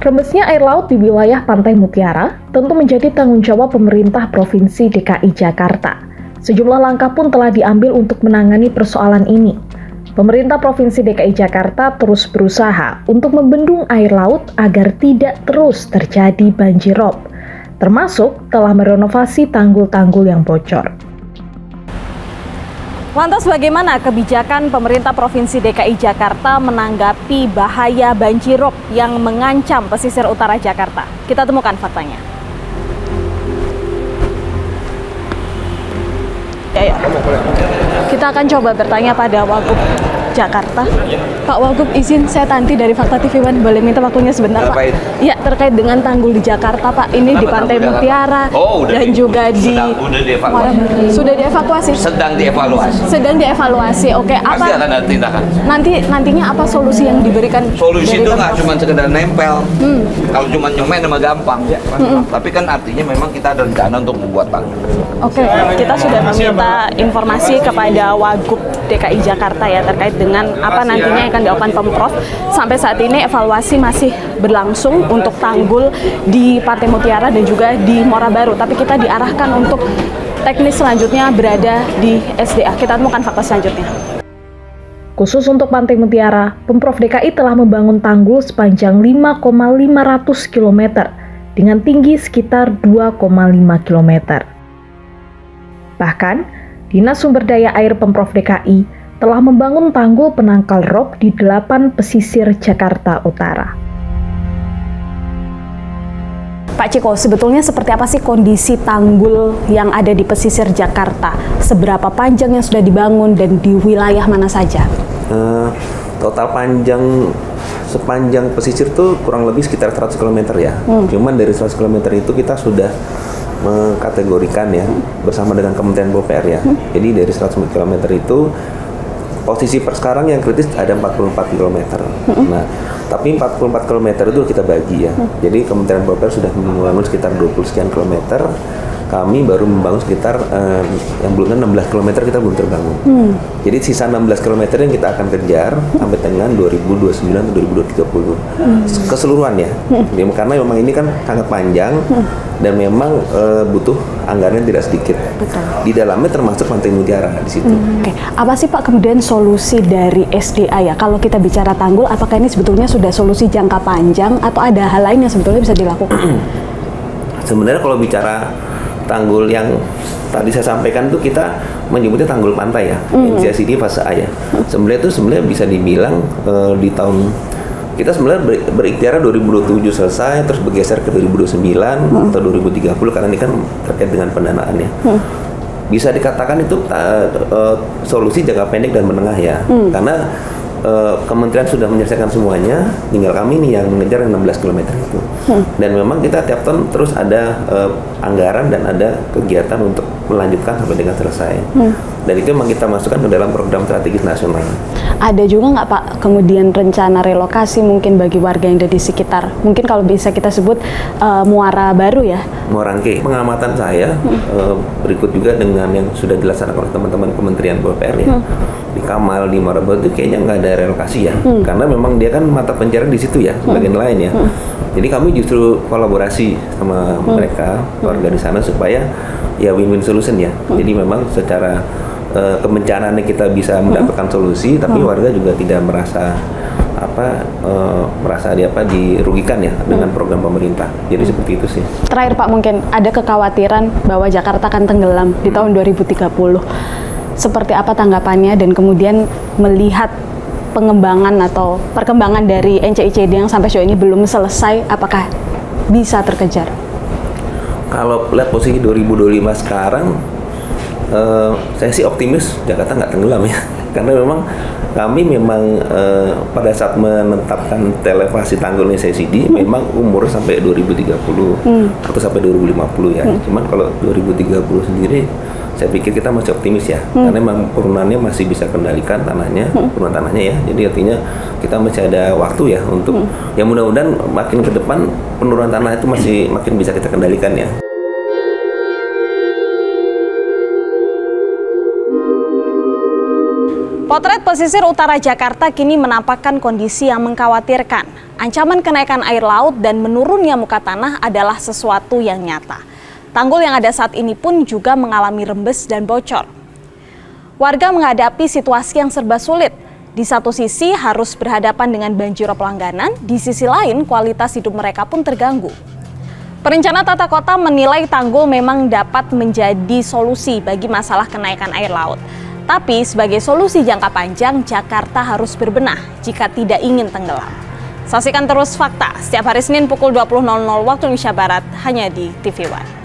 Rembesnya air laut di wilayah Pantai Mutiara tentu menjadi tanggung jawab pemerintah Provinsi DKI Jakarta. Sejumlah langkah pun telah diambil untuk menangani persoalan ini. Pemerintah Provinsi DKI Jakarta terus berusaha untuk membendung air laut agar tidak terus terjadi banjirop, termasuk telah merenovasi tanggul-tanggul yang bocor. Lantas bagaimana kebijakan pemerintah Provinsi DKI Jakarta menanggapi bahaya banjirop yang mengancam pesisir utara Jakarta? Kita temukan faktanya. Kita akan coba bertanya pada Wagub Jakarta. Pak Wagub, izin saya Tanti dari Fakta TV One, boleh minta waktunya sebentar, Pak? Ya, terkait dengan tanggul di Jakarta, Pak. Ini di Pantai Mutiara dan juga di sudah dievakuasi. Sedang dievaluasi. Sedang dievaluasi. Oke, apa? Pasti akan ada tindakan. Nantinya apa solusi yang diberikan? Solusi itu nggak cuma sekedar nempel. Kalau cuma nyemen mah gampang. Tapi kan artinya memang kita ada rencana untuk membuat tanggul. Oke, kita sudah meminta informasi kepada Wagub DKI Jakarta ya terkait dengan apa nantinya yang akan dilakukan Pemprov. Sampai saat ini evaluasi masih berlangsung untuk tanggul di Pantai Mutiara dan juga di Muara Baru. Tapi kita diarahkan untuk teknis selanjutnya berada di SDA. Kita temukan fakta selanjutnya. Khusus untuk Pantai Mutiara, Pemprov DKI telah membangun tanggul sepanjang 5,500 km dengan tinggi sekitar 2,5 km. Bahkan, Dinas Sumber Daya Air Pemprov DKI telah membangun tanggul penangkal rop di 8 pesisir Jakarta Utara. Pak Ciko, sebetulnya seperti apa sih kondisi tanggul yang ada di pesisir Jakarta? Seberapa panjang yang sudah dibangun dan di wilayah mana saja? Total sepanjang pesisir itu kurang lebih sekitar 100 km ya. Cuman dari 100 km itu kita sudah mengkategorikan ya bersama dengan Kementerian PUPR ya. Jadi dari 100 km itu posisi per sekarang yang kritis ada 44 km. Nah, tapi 44 km itu kita bagi ya. Jadi Kementerian PUPR sudah membangun sekitar 20 sekian kilometer. Kami baru membangun sekitar yang belum 16 km kita belum terbangun. Jadi sisa 16 km yang kita akan kejar sampai dengan 2029 atau 2030 keseluruhan ya. Karena memang ini kan sangat panjang dan memang butuh anggaran tidak sedikit. Betul. Di dalamnya termasuk Pantai Mutiara di situ. Oke, apa sih Pak kemudian solusi dari SDA ya? Kalau kita bicara tanggul, apakah ini sebetulnya sudah solusi jangka panjang atau ada hal lain yang sebetulnya bisa dilakukan? Sebenarnya kalau bicara tanggul yang tadi saya sampaikan tuh kita menyebutnya tanggul pantai ya, inisiasi di fase A ya. Sebenarnya bisa dibilang di tahun kita sebenarnya berikhtiar 2027 selesai, terus bergeser ke 2029 atau 2030 karena ini kan terkait dengan pendanaan ya. Bisa dikatakan itu solusi jangka pendek dan menengah ya, karena kementerian sudah menyelesaikan semuanya, tinggal kami nih yang mengejar yang 16 km itu. Dan memang kita tiap tahun terus ada anggaran dan ada kegiatan untuk melanjutkan sampai dengan selesai. Dan itu memang kita masukkan ke dalam program strategis nasional. Ada juga nggak Pak kemudian rencana relokasi mungkin bagi warga yang ada di sekitar, mungkin kalau bisa kita sebut Muara Baru ya? Muarangke. Pengamatan saya berikut juga dengan yang sudah dilaksanakan oleh teman-teman Kementerian PUPR ya. Di Kamal, di Muara Baru itu kayaknya nggak ada relokasi ya, karena memang dia kan mata pencarian di situ ya, sebagian lain ya. Jadi kami justru kolaborasi sama mereka, warga di sana supaya ya win-win solution ya. Jadi memang secara kebencanaannya kita bisa mendapatkan solusi, tapi warga juga tidak merasa dirugikan ya dengan program pemerintah. Jadi seperti itu sih. Terakhir Pak, mungkin ada kekhawatiran bahwa Jakarta akan tenggelam di tahun 2030. Seperti apa tanggapannya dan kemudian melihat pengembangan atau perkembangan dari NCICD yang sampai sejauh ini belum selesai, apakah bisa terkejar? Kalau lihat posisi 2025 sekarang, saya sih optimis Jakarta nggak tenggelam ya, karena memang kami pada saat menetapkan elevasi tanggul NCICD memang umur sampai 2030 atau sampai 2050 ya. Cuman kalau 2030 sendiri saya pikir kita masih optimis ya, karena memang turunannya masih bisa kendalikan tanahnya, turunan tanahnya ya. Jadi artinya kita masih ada waktu ya untuk ya mudah-mudahan makin ke depan penurunan tanah itu masih makin bisa kita kendalikan ya. Potret pesisir utara Jakarta kini menampakkan kondisi yang mengkhawatirkan. Ancaman kenaikan air laut dan menurunnya muka tanah adalah sesuatu yang nyata. Tanggul yang ada saat ini pun juga mengalami rembes dan bocor. Warga menghadapi situasi yang serba sulit. Di satu sisi harus berhadapan dengan banjir rob langganan, di sisi lain kualitas hidup mereka pun terganggu. Perencana tata kota menilai tanggul memang dapat menjadi solusi bagi masalah kenaikan air laut. Tapi sebagai solusi jangka panjang, Jakarta harus berbenah jika tidak ingin tenggelam. Saksikan terus Fakta setiap hari Senin pukul 20.00 waktu Indonesia Barat hanya di TV One.